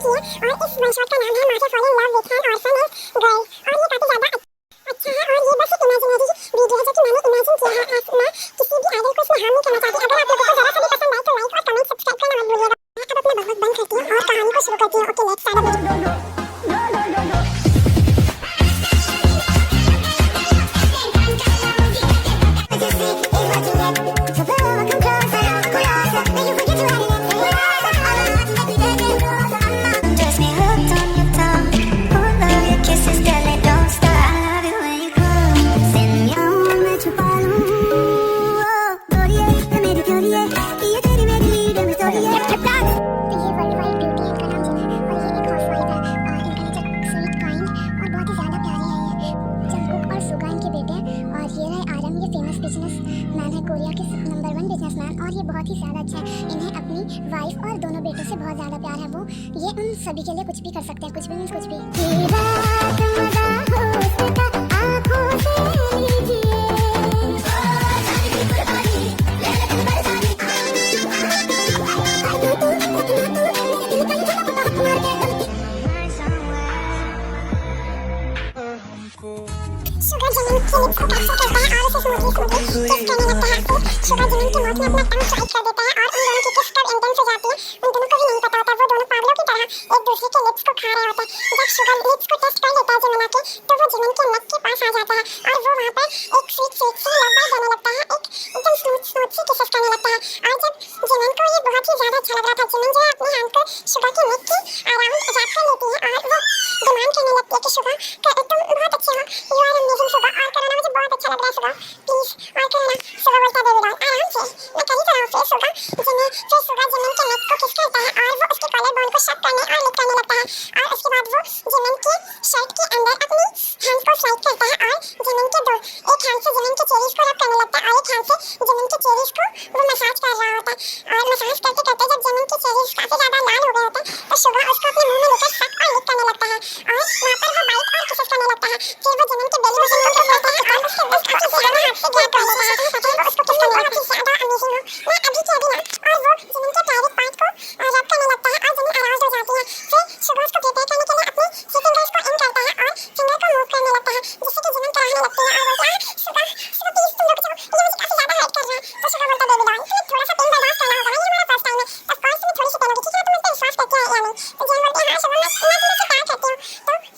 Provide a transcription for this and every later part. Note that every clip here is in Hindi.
की है और इस वन शॉट का नाम है Marshal fall in love with an orphanage girl और ये काफी ज्यादा अच्छा है और ये बस एक इमेजिनरी वीडियो है जो कि मैंने इमेजिन किया है। मैं किसी भी आइडल को इसमें हार्म नहीं करना चाहती। अगर आप लोगों को जरा सा भी पसंद आए तो लाइक और कमेंट सब्सक्राइब करना मत भूलिएगा। अब अपना बकवास बंद करती हूँ और कहानी को शुरू करती हूँ। Okay let's start the video. और ये बहुत ही ज़्यादा अच्छा है। इन्हें अपनी वाइफ और दोनों बेटों से बहुत ज़्यादा प्यार है। वो ये उन सभी के लिए कुछ भी कर सकते हैं। कुछ भी मीन्स कुछ भी। शुगर जमीन के लिप्स को कैप्चर करता है और उसे स्मूथली किस करने लगता है। फिर शुगर जमीन की मौत में अपना टंग स्वाइप कर देता है और उन दोनों की किस कब इंटेंस हो जाती है उन दोनों को भी नहीं पता होता। वो दोनों पागलों की तरह एक दूसरे के लिप्स को खा रहे होते हैं। जब शुगर लिप्स को टेस्ट कर लेता है जमुना के तो वो जिमन के नेक के पास आ जाता है और वो वहाँ पर एक स्वीट स्वीट सी लव बाइट देने लगता है। एकदम स्मूथ स्मूथ सी किसेस करने लगता है। और जब जिमन को ये बहुत ही ज़्यादा अच्छा लग रहा था, जिमन जो है अपनी हैंड को शुगर के नेक की अराउंड रैप कर लेती है और वो डिमांड करने लगती है कि शुगर तुम बहुत अच्छे हो, यू आर अमेजिंग शुगर, और करो ना, मुझे बहुत अच्छा लग रहा है शुगर, प्लीज और करो ना। शुगर बोलता है बेबी डॉल आराम से, मैं कर ही तो रहा हूँ। फिर शुगर जिमिन के नेक को किस करता है और वो उसके कॉलर बोन को शक करने और लिक करने लगता है। और उसके बाद वो जिमिन की शर्ट के अंदर अपनी हैंड को स्लाइड करता है और जिमिन के एक हैंड से जिमिन के चेरीज को रब करने लगता है और एक हैंड से जिमिन के चेरीज को वो मसाज कर रहा होता है। और मसाज करते करते जब जिमिन के चेरीज काफी ज्यादा लाल हो गए होते हैं तो शुगर उसको अपने मुंह में लेकर शक और लिक करने लगता है और वहाँ पर वो बाइट और किसेस करने लगता है। फिर वो जिमिन के बेली बटन को किस करता है और उसके उसके दोनों हाथ से ग्रैब कर लेता है। फिर वो उसको किस करने लगता है। ज्यादा अमेजिंग हो, मैं अभी कह दी ना। और वो जिमिन के प्राइवेट पार्ट को रब करने लगता है और जिमिन अराउज्ड हो जाती है। फिर शुगर उसको प्रिपेयर करने के लिए अपने फिंगर्स को इन करता है और फिंगर को मूव करने लगता है जिससे कि जिमिन कराहने लगती है और बोलता है शुगर प्लीज तुम रुक जाओ, ये मुझे काफी ज्यादा हर्ट कर रहा है। तो शुगर बोलता है बेबी डॉल तुम्हें थोड़ा सा पेन बर्दाश्त करना होगा, ये हमारा फर्स्ट टाइम है, ऑफ कोर्स तुम्हें थोड़ी सी पेन होगी, ठीक है, तुम मुझ पे विश्वास करती है या नहीं। तो जिमिन बोलती है हाँ शुगर, मैं तुमसे प्यार करती हूँ।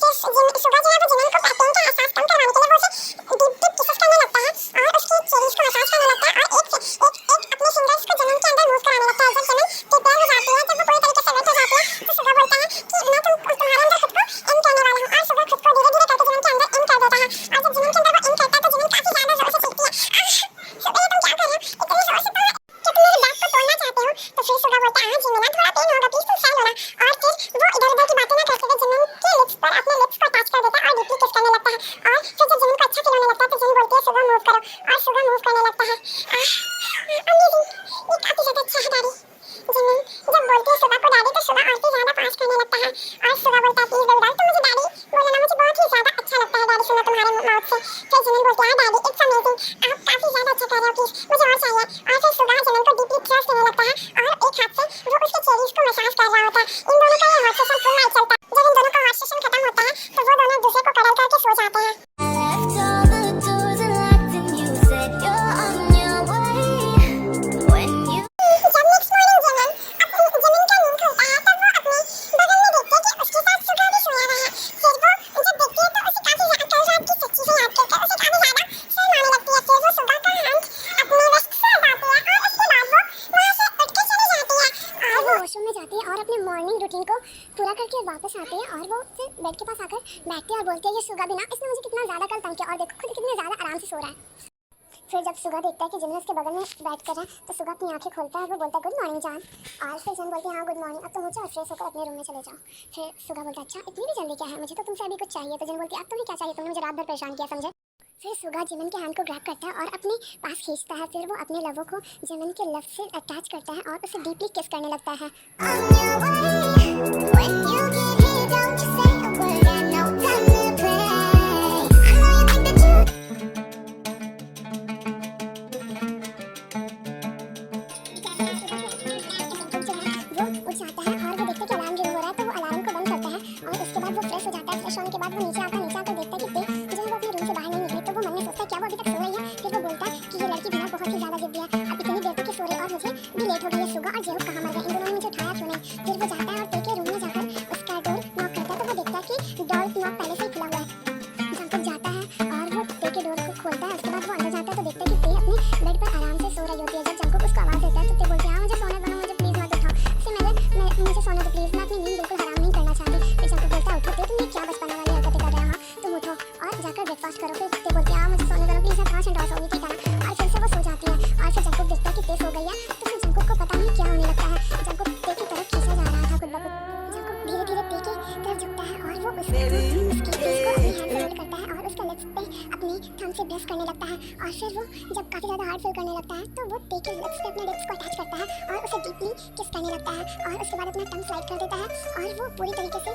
तो फिर शुगर जो है वो जिमिन को पेन का एहसास कम करवाने के लिए वो उसे डीप डीप किसेस करने लगता है और उसकी चेरीज को मसाज करने लगता है और एक अपने फिंगर्स को जिमिन के अंदर मूव कराने लगता है। जब जिमिन प्रिपेयर हो जाती है, जब वो पूरी तरीके से वेट हो जाती है तो शुगर बोलता है कि मैं तुम्हारे अंदर खुद को इन करने वाला हूँ। और शुगर खुद को धीरे धीरे करके जिमिन के अंदर इन कर देता है और जब जिमिन के अंदर वो इन करता है तो जिमिन काफी ज्यादा जोर से चीखती है, शुगर ये तुम क्या कर रहे हो इतनी जोर से, क्या तुम मेरे बैक को तोड़ना चाहते हो। तो फिर शुगर बोलता है हाँ जिमिन थोड़ा पेन होगा, प्लीज तुम सहलो ना। और फिर वो इधर उधर की बातें ना करते हुए जिमिन के लिप्स पर अपने लिप्स को टच कर देता है और डीपली किस करने लगता है। और फिर जब जिमिन को अच्छा फील होने लगता है तो जिमिन बोलती है शुगर मूव करो और शुगर मूव करने लगता है। अमेजिंग, ये काफी ज्यादा अच्छा है डैडी। जिमिन जब बोलती है शुगर को डैडी तो शुगर और भी ज्यादा पास करने लगता है और शुगर बोलता है प्लीज बेबी डॉल तुम मुझे डैडी बोलो ना, मुझे बहुत ही ज्यादा अच्छा लगता है डैडी सुनना तुम्हारे माउथ से। फिर जिमिन बोलती है डैडी इट्स अमेजिंग, आप काफी ज्यादा अच्छा कर रहे हो, प्लीज मुझे और चाहिए। और फिर शुगर जिमिन को डीपली किस करने लगता है और एक हाथ से वो उसके चेरीज को मसाज कर रहा होता है। इन दोनों का ये हॉट सेशन फुल नाइट चलता है। जब इन दोनों का हॉट सेशन खत्म होता है तो वो दोनों एक दूसरे को कडल करके सो जाते हैं। वॉशरूम में जाती है और अपने मॉर्निंग रूटीन को पूरा करके वापस आती है और वो फिर बेड के पास आकर बैठती है और बोलती है ये शुगर बिना इसने मुझे कितना ज़्यादा कल तंग किया और देखो खुद कितने ज़्यादा आराम से सो रहा है। फिर जब शुगर देखता है कि जिमिन उसके बगल में बैठ कर है तो शुगर अपनी आंखें खोलता है, वो बोलता है गुड मॉर्निंग जान। और फिर जिमिन बोलती है हाँ गुड मॉर्निंग, अब तुम मुझे और फ्रेश होकर अपने रूम में चले जाओ। फिर शुगर बोलता है अच्छा इतनी भी जल्दी क्या है, मुझे तो तुमसे अभी कुछ चाहिए। तो जिमिन बोलती है अब तुम्हें क्या चाहिए, तुमने मुझे रात भर परेशान किया समझे। फिर शुगर जिमिन के हैंड को ग्रैब करता है और अपने पास खींचता है। फिर वो अपने लवों को जिमिन के लव से अटैच करता है और उसे डीपली किस करने लगता है। वो उठ जाता है और वो देखता है कि अलार्म रिंग हो रहा है तो वो अलार्म ये सुगा और जेहोक कहाँ मर गए, इन दोनों ने मुझे उठाया क्यों नहीं। फिर वो जाता है और ते के रूम में जाकर उसका डोर नॉक करता है तो वो देखता है कि डोर नॉक पहले से ही खुला हुआ है। जंकुक जाता है और वो ते के डोर को खोलता है। उसके बाद वो अंदर जाता है तो देखता है कि ते अपने बेड पर आराम से सो रही होती है। जब जंकुक उसको आवाज़ देता है तो ते बोलती है हाँ मुझे सोने दो, मुझे प्लीज़ मत उठाओ। फिर मुझे सोने दो प्लीज़, मैं अपनी नींद बिल्कुल हराम नहीं करना चाहती। फिर जंकुक बोलता है उठो ते, तुम ये क्या बचपना वाली हरकतें कर रहे हो, हाँ तुम उठो और जाकर ब्रेकफास्ट करो। फिर ते बोलती है हाँ मुझे सोने दो प्लीज़, मैं 5 घंटा और सोऊंगी, ठीक है ना। और फिर से वो सो जाती है और फिर जंकुक देखता है कि ते सो गई है। तो फिर जंकुक को पता नहीं क्या होने लगता है। जंकुक ते की तरफ खींचा जा रहा था खुद ब खुद। जंकुक धीरे धीरे ते की तरफ झुकता है और वो उसकी फेस को अपनी हैंड से होल्ड करता है और उसका लिप्स पे अपनी थंब से ब्रश करने लगता है। और फिर वो जब काफ़ी ज़्यादा हार्ड फील करने लगता है तो वो ते के लिप्स पे अपने लिप्स को अटैच करता है और उसे डीपली किस करने लगता है और उसके बाद अपना टंग स्लाइड कर देता है और वो पूरी तरीके से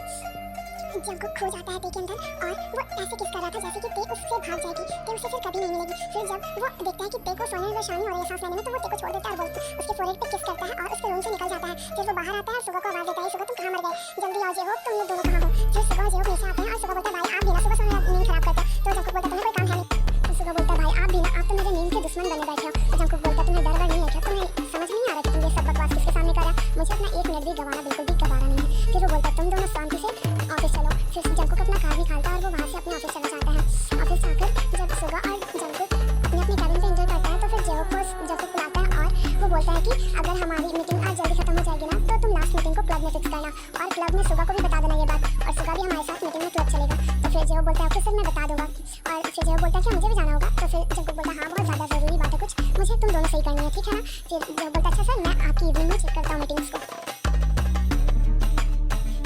जंकुक खो जाता है ते के अंदर। और वो ऐसे किस कर रहा था जैसे कि ते उससे भाग जाएगी, ते उसे फिर कभी नहीं मिलेगी। फिर जब वो देखता है कि ते को सोने में परेशानी हो रही है सांस लेने में, तो वो ते को छोड़ देता है और वो उसके फोrehead पे किस करता है और उसके रूम से निकल जाता है। फिर वो बाहर आता है और सुगा को आवाज़ देता है सुगा तुम कहाँ मर गए, जल्दी आओ जेहोक, तुम लोग दोनों कहाँ हो। फिर सुगा और जेहोक नीचे आते हैं और सुगा बोलता है भाई आप भी ना सुबह सोने नींद खराब करते हो। तो जंकुक बोलता है तुम्हें कोई काम है नहीं। तो सुगा बोलता है भाई आप भी ना, आप तो मेरे नींद के दुश्मन बने बैठे हो। तो जंकुक बोलता है तुम्हें डर वर नहीं है क्या, तुम्हें समझ नहीं आ रहा कि तुम ये सब बकवास किसके सामने कर रहे हो, मुझे अपना 1 मिनट भी गंवाना बिल्कुल भी गवारा नहीं है। फिर वो बोलता है तुम दोनों शांति से ऑफिस चलो। फिर जंकुक अपना कार निकालता है और वो वहाँ से अपने ऑफिस चला जाता है। ऑफिस जाकर जब सुगा और जंकुक अपनी कैबिन पे एंटर करता है तो फिर जेहोक को जंकुक बुलाता है और वो बोलता है कि अगर हमारी मीटिंग आज जल्दी खत्म हो जाएगी ना तो तुम लास्ट मीटिंग को क्लब में फिक्स करना और क्लब में सुगा को भी बता देना ये बात, और सुगा भी हमारे साथ मीटिंग में क्लब चलेगा। तो फिर जेहोक बोलता है ओके सर मैं बता दूंगा। और फिर जेहोक बोलता है कि मुझे भी जाना होगा। तो फिर जंकुक बोलता है हाँ बहुत ज़्यादा ज़रूरी बात है कुछ, मुझे तुम दोनों सही करनी है, ठीक है ना। फिर जेहोक बोलता है अच्छा सर मैं आपकी इवनिंग में चेक करता हूँ मीटिंग्स को।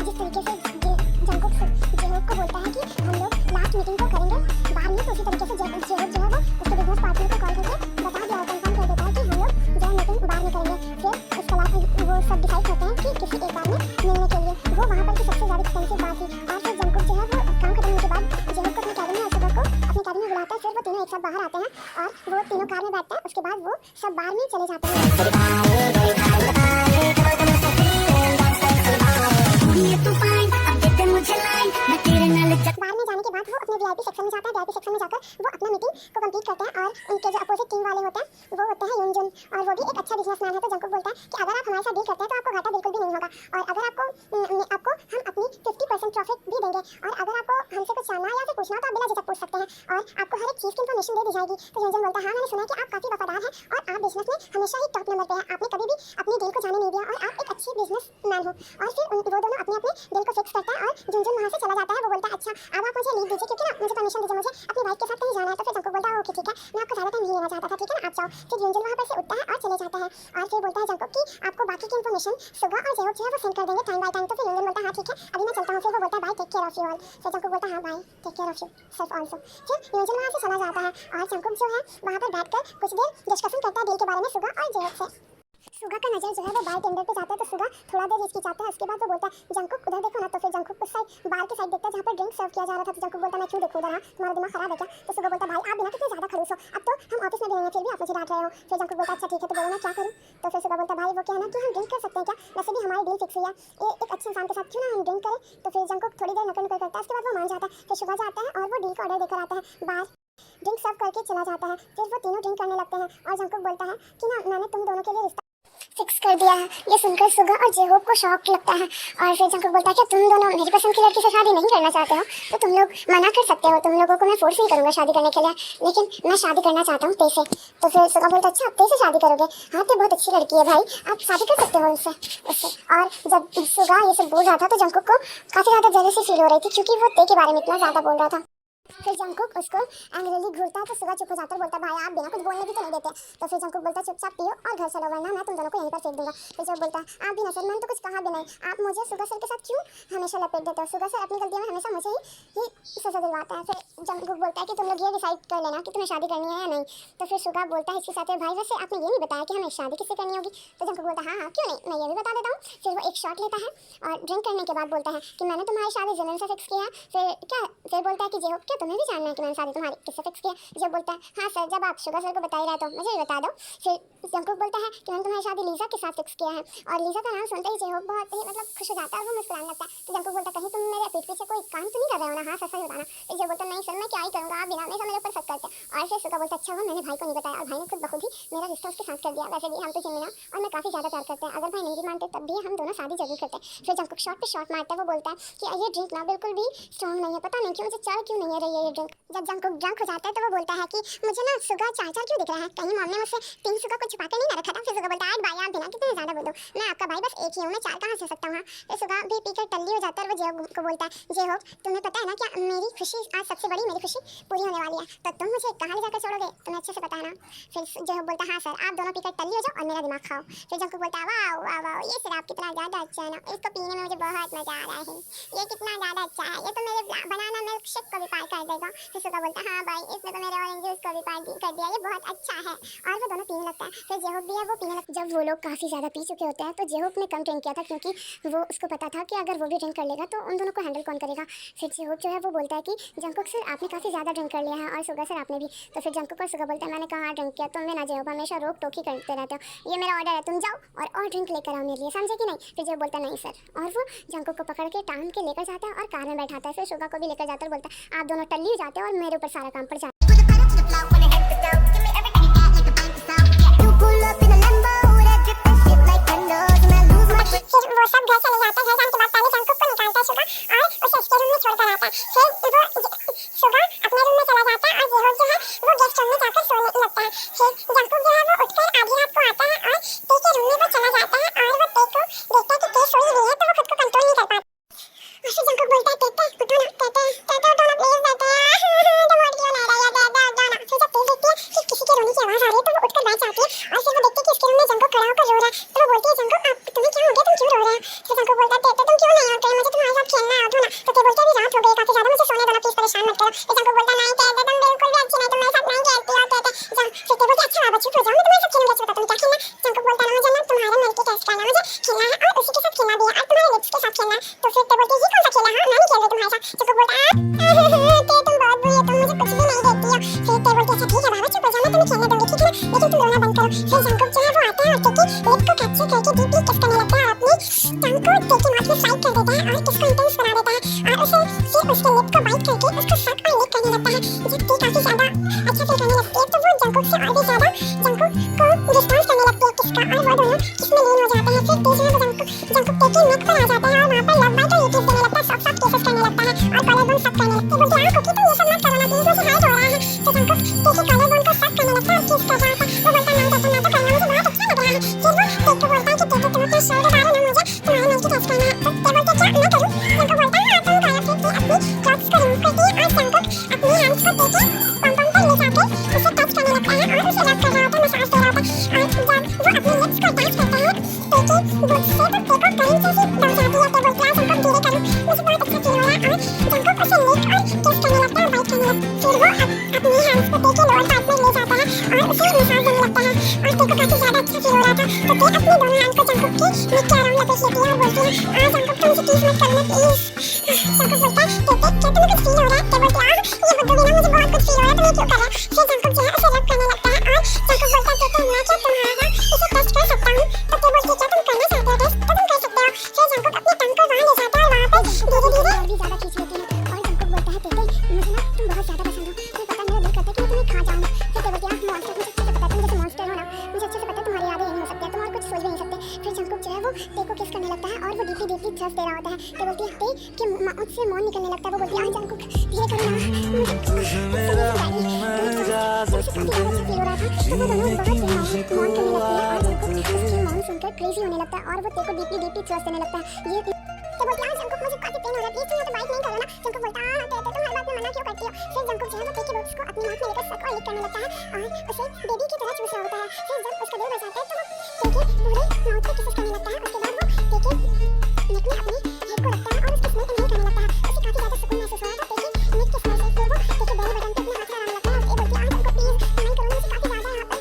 जिस तरीके से जंकुक जेहोक को बोलता है कि हम लोग लास्ट मीटिंग को करेंगे बाहर में, तो उसी तरीके से जेहोक जो है वो उसके बिजनेस पार्टनर को कॉल करके बता दिया कंफर्म कर देता है कि हम लोग जो है मीटिंग बाहर में करेंगे। फिर उसके बाद वो सब डिसाइड करते हैं कि किसी एक बार में मिलने के लिए। वो वहाँ पर की सबसे ज़्यादा एक्सपेंसिव बात थी। और फिर जंकुक जो है वो काम खत्म होने के बाद जेहोक को अपने कैबिन में और सुगा को अपने कैबिन में बुलाता है। फिर वो तीनों एक साथ बाहर आते हैं और वो तीनों कार में बैठते हैं। उसके बाद वो सब बाहर में चले जाते हैं। बाहर में जाने के बाद वो अपने वीआईपी सेक्शन में जाता है। वीआईपी सेक्शन में जाकर वो अपना मीटिंग को कंप्लीट करते हैं और उनके जो अपोजिट टीम वाले होते हैं वो होते हैं युनजुन, और वो भी एक अच्छा बिजनेसमैन है। तो जंकुक बोलता है कि अगर आप हमारे साथ डील करते हैं तो आपको घाटा बिल्कुल भी नहीं होगा, और अगर आपको हम अपनी 50% प्रॉफिट भी देंगे, और अगर आपको हमसे कुछ जानना या फिर पूछना तो आप बिना झिझक पूछ सकते हैं और आपको हर एक चीज़ की इन्फॉर्मेशन दे दी जाएगी। तो युनजुन बोलता है हाँ मैंने सुना है कि आप काफ़ी वफादार हैं और आप बिजनेस में हमेशा ही टॉप नंबर पे हैं, आपने कभी भी अपनी डील को जाने नहीं दिया और आप एक अच्छी बिजनेसमैन हो। और फिर वो दोनों अपने अपने डील को फिक्स करता है और युनजुन वहाँ से चला जाता है। वो बोलता है अच्छा अब आप मुझे लीव दीजिए क्योंकि ना मुझे परमिशन दीजिए, मुझे अपनी वाइफ के साथ कहीं जाना है। तो फिर जंकुक बोलता है ओके ठीक है, मैं आपको ज़्यादा टाइम नहीं लेना चाहता था, ठीक है ना आप जाओ। फिर युनजुन वहाँ पर से उठता है और चले जाता है और फिर बोलता है जंकुक कि आपको बाकी की इन्फॉर्मेशन सुगा और जेहोक जो है वो सेंड कर देंगे टाइम बाय टाइम। तो फिर युनजुन बोलता है हाँ ठीक है अभी मैं चलता हूँ। फिर वो बोलता है bye take care of you all. फिर जंकुक बोलता है हाँ bye take care of you self also. फिर युनजुन वहाँ से चला जाता है और जंकुक जो है वहाँ पर बैठकर कुछ देर डिस्कशन करता है डील के बारे में सुगा और जेहोक से। सुगा का नजर जो है वो बार टेंडर पे जाता है। तो सुगा थोड़ा देर हिचकिचाता है, उसके बाद वो बोलता है जंकुक उधर देखो ना। तो फिर जंकुक उस साइड बार की साइड देखता है जहाँ पर ड्रिंक सर्व किया जा रहा था। तो जंकुक बोलता है मैं क्यों देखूँ उधर, तुम्हारा दिमाग खराब है क्या। तो सुगा बोलता है भाई आप बिना कितने ज़्यादा खड़ूस हो, अब तो हम ऑफिस में भी नहीं है फिर भी आप मुझे डांट रहे हो। फिर जंकुक बोलता है अच्छा ठीक है तो बोलो मैं क्या करूँ। तो फिर सुगा बोलता है भाई वो क्या है ना कि हम ड्रिंक कर सकते हैं क्या, वैसे भी हमारी डील फिक्स हुई है एक अच्छे इंसान के साथ, क्यों ना हम ड्रिंक करें। तो फिर जंकुक थोड़ी देर नकल नुकल करता है, उसके बाद वो मान जाता है। फिर सुगा जाता है और वो डील का ऑर्डर देकर आता है, बार ड्रिंक सर्व करके चला जाता है। फिर वो तीनों ड्रिंक करने लगते हैं और जंकुक बोलता है कि ना मैंने तुम दोनों के लिए रिश्ता फिक्स कर दिया है। ये सुनकर सुगा और जेहोक को शॉक लगता है और फिर जंकुक बोलता है कि तुम दोनों मेरी पसंद की लड़की से शादी नहीं करना चाहते हो तो तुम लोग मना कर सकते हो, तुम लोगों को मैं फोर्स नहीं करूँगा शादी करने के लिए, लेकिन मैं शादी करना चाहता हूँ तेसे। तो फिर सुगा बोलता है अच्छा आप तेसे शादी करोगे, हाँ तो बहुत अच्छी लड़की है भाई आप शादी कर सकते हो उससे। और जब सुगा ये सब बोल रहा था तो जंकुक को काफ़ी ज़्यादा जेलसी फील हो रही थी क्योंकि वो ते के बारे में इतना ज़्यादा बोल रहा था। फिर जंकुक उसको एंग्रीली घूरता है तो सुगा चुप हो जाता है, बोलता है भाई आप बिना कुछ बोलने भी तो नहीं देते। तो फिर जंकुक बोलता है चुपचाप पियो और घर चलो वरना मैं तुम दोनों को यहीं पर फेंक दूंगा। फिर जब बोलता है आप भी ना सर मैंने तो कुछ कहा भी नहीं, आप मुझे सुगा सर के साथ क्यों हमेशा लपेट देते हो, सुगा सर अपनी गलतियों में हमेशा मुझे ही सजा दिलवाता है। फिर जंकुक बोलता है कि तुम लोग ये डिसाइड कर लेना कि तुम्हें शादी करनी है या नहीं। तो फिर सुगा बोलता है इसके साथ भाई वैसे आपने ये नहीं बताया कि हमें शादी किससे करनी होगी। तो जंकुक बोलता है हाँ क्यों नहीं मैं ये भी बता देता हूँ। फिर वो एक शॉट लेता है और ड्रिंक करने के बाद बोलता है कि मैंने तुम्हारी शादी जनरल से फिक्स किया है। फिर बोलता है कि जेहोक क्या क्या तुम्हें भी जानना है कि मैंने शादी तुम्हारी किससे फिक्स किया? जब बोलता है हाँ सर, जब आप शुगर सर को बता ही रहे तो मुझे भी बता दो। फिर जंकुक बोलता है कि मैंने तुम्हारी शादी लीजा के साथ फिक्स किया है। और लीजा का नाम सुनते ही जेहोक बहुत ही मतलब खुश हो जाता है और वो मुस्कुराने लगता है। तो जंकुक बोलता है कहीं तुम मेरे पीठ पीछे कोई काम तो नहीं कर रहे हो ना? हाँ सच सच बताना। फिर जेहोक बोलता है नहीं सर, मैं क्या ही करूँगा, आप बिना मेरे मेरे ऊपर शक करते हैं। और फिर सुगा बोलता है अच्छा हुआ मैंने भाई को नहीं बताया, और भाई ने खुद बखुद ही मेरा रिश्ता उसके साथ कर दिया। वैसे भी हम तो जिमिना और मैं काफ़ी ज़्यादा प्यार करते हैं, अगर भाई नहीं भी मानते तब भी हम दोनों शादी जरूर करते हैं। फिर जंकुक शॉट पे शॉट मारता है, वो बोलता है कि ये ड्रिंक ना बिल्कुल भी स्ट्रॉन्ग नहीं है, पता नहीं क्यों मुझे चार क्यों नहीं है रही है ये ड्रिंक। जब जंकुक ड्रंक हो जाता है तो वो बोलता है कि मुझे ना सुगा चार चार क्यों दिख रहा है, कहीं मॉम ने मुझसे 3 सुगा को छुपा कर नहीं ना रखा था। फिर सुगा बोलता है भाई आप बिना कितने ज़्यादा बोलो, मैं आपका भाई बस एक ही हूँ, मैं 4 कहाँ से सकता हूँ। फिर सुगा भी पीकर टल्ली हो जाता है और वो जेहोक को बोलता है जेहोक तुम्हें पता है ना क्या मेरी खुशी आज सबसे बड़ी मेरी खुशी पूरी होने वाली है, तो तुम मुझे कहाँ ले जाकर छोड़ोगे, तुम्हें अच्छे से पता है ना। फिर जेहोक बोलता है हाँ सर, आप दोनों पीकर टल्ली हो जाओ और मेरा दिमाग खाओ। फिर जंकुक बोलता है वाह वाह वाह, ये शराब कितना ज़्यादा अच्छा है ना, इसको पीने में मुझे बहुत मज़ा आ रहा है, ये कितना ज़्यादा अच्छा है, ये तो मेरे बनाना मिल्क शेक को भी पार कर देगा। फिर सुगा बोलता है हाँ भाई इसने तो मेरे ऑरेंज जूस को भी पार कर दिया, ये बहुत अच्छा है। और वो दोनों पीने लगता है। फिर जेहोक भी है वो पीने लगता है। जब वो लोग काफ़ी ज़्यादा पी चुके होते हैं तो जेहोक ने कम ड्रिंक किया था, क्योंकि वो उसको पता था कि अगर वो भी ड्रिंक कर लेगा तो उन दोनों को हैंडल कौन करेगा। फिर जेहोक जो है वो बोलता है कि जंकुक सर आपने काफ़ी ज़्यादा ड्रिंक कर लिया है और सुगा सर आपने भी। तो फिर जंकुक और सुगा बोलता है मैंने कहा ड्रिंक किया, तुम ना जेहोक हमेशा रोक टोक ही करते रहते हो, ये मेरा ऑर्डर है, तुम जाओ और ड्रिंक लेकर आओ मेरे लिए, समझे कि नहीं। फिर जेहोक बोलता है नहीं सर, और वो जंकुक को पकड़ के टांग के लेकर जाता है और कार में बैठाता है। फिर सुगा को भी लेकर जाता है और बोलता है आप दोनों टल्ली हो जाते हो और मेरे ऊपर सारा काम पड़ जाता है। फिर वो सब घर चले जाते हैं, घर जाने के बाद पहले जंकुक को निकालता है सुगा और उसे उसके रूम में छोड़कर आता है। फिर वो सुगा अपने रूम में चला जाता है और जेहोक जो है वो गेस्ट रूम में जाकर सोने लगता है। फिर जंकुक जो है वो उठकर आधी रात को आता है और ते के रूम में वो चला जाता है और वो ते को देखता है कि ते सोई हुई है, तो वो खुद को कंट्रोल नहीं कर पाता। और फिर जंकुक बोलता है ते उठो ना, ते उठो ना प्लीज, ते डोंट क्यों नहीं रही है, ते फिर जब ते देखती है कि किसी के रोने की आवाज़ आ रही है तो वो उठकर बैठ जाती है और फिर वो देखती है कि उसके रूम में जंकुक खड़ा होकर रो रहा है। तो वो बोलती है जंकुक आप तुम्हें क्या हो गया, तुम क्यों रो रहे हो। फिर जंकुक बोलता है ते तुम क्यों नहीं आते, मुझे तुम्हारे साथ खेलना है, उठो ना। तो ते बोलती है अभी रात हो गई काफी ज्यादा, मुझे सोने दो ना प्लीज, परेशान मत करो। फिर जंकुक बोलता है नहीं ते तुम बिल्कुल भी अच्छी नहीं, तुम मेरे साथ नहीं खेलती हो ते। फिर ते बोलती है अच्छा बाबा चुप हो जाओ, मैं तुम्हारे साथ खेलूंगा, बता तुम क्या खेलना। जंकुक बोलता है मुझे ना तुम्हारे मिलके टेस्ट करना, मुझे खेलना है और उसी के साथ खेलना भी है और तुम्हारे लिप्स के साथ खेलना है। तो फिर ते बोलती है ये कौन सा खेल है, मैं नहीं खेल रही तुम्हारे साथ। जंकुक बोलता है ते तुम बहुत बुरी हो, तुम मुझे कुछ भी नहीं देती हो। फिर ते बोलती है अच्छा ठीक है बाबा चुप हो जाओ, मैं तुम्हें खेलने दूंगी ठीक है ना, लेकिन तुम रोना बंद करो। फिर जंकुक जो है वो आता है और ते की लिप को कैप्चर करके डीपली किस करने लगता है और अपनी टंग को ते की माउथ में फ्राई कर देता है और किस को इंटेंस बना देता है और उसे फिर उसके लिप को बाइट करके उसको सक और लिक करने लगता है। जब ते काफी ज्यादा अच्छा फील करने लगती है तो वो जंकुक से और भी ज्यादा जंकुक को रिस्पॉन्स करने लगती है किसका, और वो दोनों किसमें लीन हो जाते हैं। फिर ते जो है वो जंकुक ते की नेक पर आ जाता है और वहाँ पर लव बाइट और ये किस देने लगता है, सॉफ्ट सॉफ्ट किसेस करने लगता है और कॉलर बोन सक करने लगता है। बोलती है कुकी तुम ये सब मत करो ना प्लीज, मुझे हार्ट हो रहा है। तो जंकुक ते की कॉलर बोन को सक करने लगता है और किस कर रहा था। वो बोलता है नहीं तो करना, मुझे बहुत अच्छा लग रहा है। फिर वो ते को बोलता है कि ते तुम अपना शोल्डर डालो ना, मुझे तुम्हारे मिलके टेस्ट करना है। तो ते बोलती है क्या मैं करूँ। जंकुक बोलता है हाँ तुम करो। फिर ते अपनी क्लॉथ्स को रिमूव करती है और जंकुक अपनी हैंड्स को ते के पॉम-पॉम पर ले जाके उसे टच करने लगता है और उसे रब कर रहा होता है, मसाज दे रहा होता है। और जब वो अपने लिप्स को टच करता है ते के बुक्स से वो ते को करीब से ही दब जाती है। ते बोलती है जंकुक धीरे करो, मुझे बहुत अच्छा फील हो रहा है। और जंकुक उसे लिक और किस करने लगता है, बाइट करने लगता है। फिर वो अपनी हैंड्स को ते के लोअर पार्ट में ले जाता है और उसे मसाज देने लगता है और ते को काफी ज्यादा अच्छा फील हो रहा था। तो ते अपनी दोनों हैंड्स को जंकुक की नेक के अराउंड लपेट लेती है और बोलती है जंकुक तुम मुझे टीज मत करो ना प्लीज। जंकुक बोलता है ते क्या तुम्हें कुछ फील हो रहा है। ते बोलती है ये बदबू भी ना मुझे बहुत कुछ फील हो रहा है, तुम ये क्यों कर रहे हो। फिर जंकुक जो है उसे रब करने लगता है और जंकुक बोलता है ते मैं क्या तुम्हारा इसे टेस्ट कर सकता हूँ। तो ते बोलती है क्या तुम करना चाहते हो टेस्ट, तो तुम कर सकते हो। फिर जंकुक अपनी टंग को वहाँ ले जाता है और वहाँ पे धीरे-धीरे और भी ज्यादा खींच लेती है और जंकुक बोलता है ते मुझे ना तुम बहुत ज्यादा पसंद हो, तुम्हें पता मेरा दिल करता है कि मैं तुम्हें खा जाऊँ। फिर ते बोलती है मॉन्स्टर, मुझे अच्छे से पता है तुम जैसे मॉन्स्टर हो ना, मुझे अच्छे से पता है तुम्हारी यादें नहीं हो सकती, तुम और कुछ सोच भी नहीं सकते। फिर जंकुक जो है वो ते को किस करने लगता है और वो डीपली थ्रस्ट दे रहा होता है। ते बोलती है ते कि माउथ से मौन निकलने लगता है। वो बोलती है जंकुक धीरे करो ना, मुझे सुनकर क्रेजी होने लगता है और वो ते को डीपली थ्रस्ट देने लगता है। ये ते बोलती है जंकुक मुझे काफी पेन हो रहा है, प्लीज तुम यहाँ तो बाइट नहीं करो ना। जंकुक बोलता है ते तुम हर बात में मना क्यों करती हो। फिर जंकुक जो है वो ते के बुक्स को अपनी माउथ में लेकर सक और लिक करने लगता है और उसे बेबी की तरह चूस रहा होता है। फिर जब उसका दिल बचाता है तो वो ते के पूरे माउथ पे किसेस करने लगता है। उसके बाद वो ते के नेक में अपनी हेड को रखता है और उसके स्मेल इनहेल करने लगता है। उसे काफी ज्यादा सुकून महसूस हो रहा था ते के नेक के स्मेल से। फिर वो ते के बेली बटन पे अपने हाथ लगाने लगता है और ते बोलती है जंकुक प्लीज नहीं करो, मुझे काफी ज्यादा यहाँ पर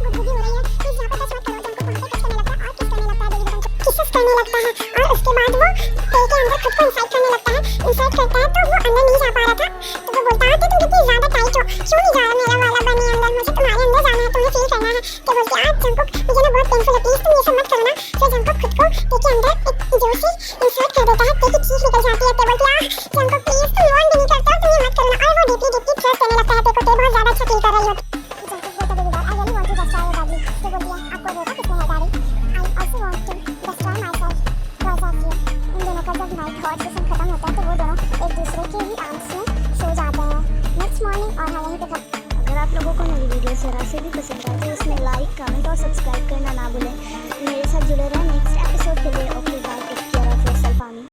गुदगुदी हो रही है, प्लीज यहाँ पर टच मत करो। जंकुक वहाँ पे टच करने लगता है और किस करने लगता है बेली बटन को किसेस करने लगता है और उसके बाद वो पेड़ के अंदर खुद को इंसर्ट करने लगता है। इंसर्ट करता है तो वो अंदर नहीं जा पा रहा था, तो वो बोलता है कि तुम कितनी ज्यादा टाइट हो, क्यों नहीं जा रहा मेरा वाला बनी अंदर, मुझे तुम्हारे अंदर जाना है, तुम्हें फील करना है। तो बोलती है जंगकुक मुझे ना बहुत पेनफुल है, प्लीज तुम ये सब मत करो ना। फिर जंगकुक खुद को पेड़ के अंदर एक जोर से इंसर्ट कर देता है, पेड़ की चीख निकल जाती है। तो बोलती है जंगकुक प्लीज तुम वार्न भी नहीं करते हो, तुम ये मत करो ना। और वो डीपली डीपली थ्रस्ट करने लगता है, तेरे को बहुत ज्यादा अच्छा फील कर रही हो। जंगकुक बोलता है I really want to destroy your body. तो बोलती है आपको रोका किसने है daddy, I also want to destroy myself because of you. इन दोनों का जब नाइट हॉट सेशन खत्म होता है तो वो दोनों एक दूसरे के ही आर्म्स में सो जाते हैं। नेक्स्ट मॉर्निंग और हाँ यहीं पे अगर आप लोगों को मेरी वीडियो जरा से भी पसंद आए तो इसमें लाइक, कमेंट और सब्सक्राइब करना ना भूलें। मेरे साथ जुड़े रहें नेक्स्ट एपिसोड के लिए। Okay bye.